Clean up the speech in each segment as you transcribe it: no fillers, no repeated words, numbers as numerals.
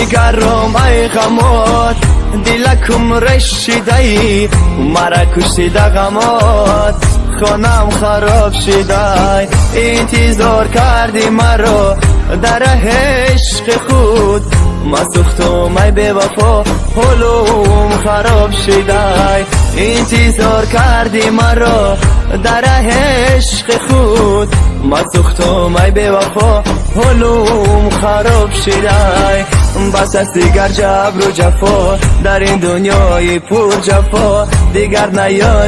جگرم ای غمات دلکم رشیدی مرا کشیده غمات خانم خراب شده انتظار کردی مرا در عشق خود ما سوختم ای بی وفا حالم خراب شده انتظار کردی مرا در عشق خود ما سوختم ای بی وفا حالم خراب شده بس است دیگر جبر و جفا در این دنیای پر جفا دیگر نیا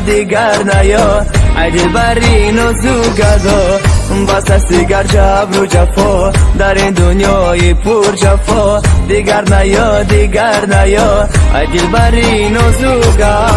ای دلبری نازوگدا بس است دیگر جبر و جفا در این دنیای پر جفا دیگر نیا ای دلبری نازوگدا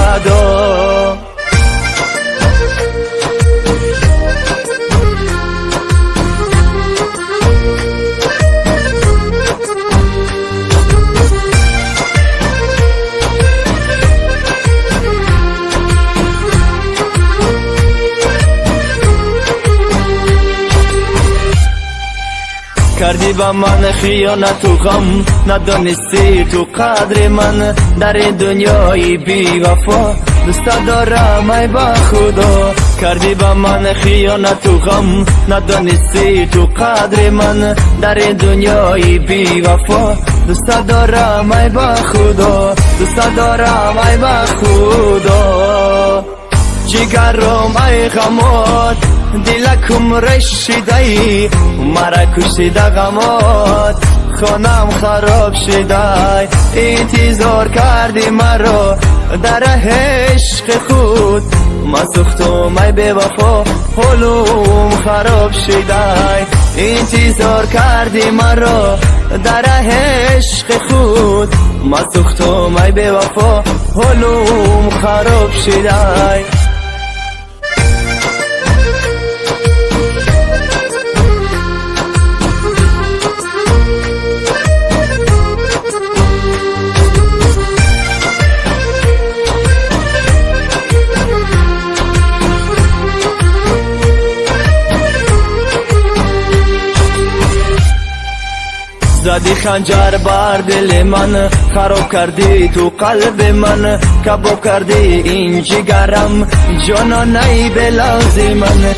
کردی با من خیانت و غم ندانستی تو قدر من در دنیای بی وفا دوست دارم ای با خدا کردی با من خیانت و غم ندانستی تو قدر من در دنیای بی وفا دوست دارم ای با خدا دوست دارم ای با خدا جگرم ای غمات دلکم رشیدی مرا کشیده غمات خانم خراب شده انتظار کردی مرا در عشق خود ما سوختم ای بی وفا حالم خراب شده انتظار کردی مرا در عشق خود ما سوختم ای بی وفا حالم خراب شده زدی خنجر بر دل من خراب کردی تو قلب من کباب کردی این جگرم جانانه بلازی من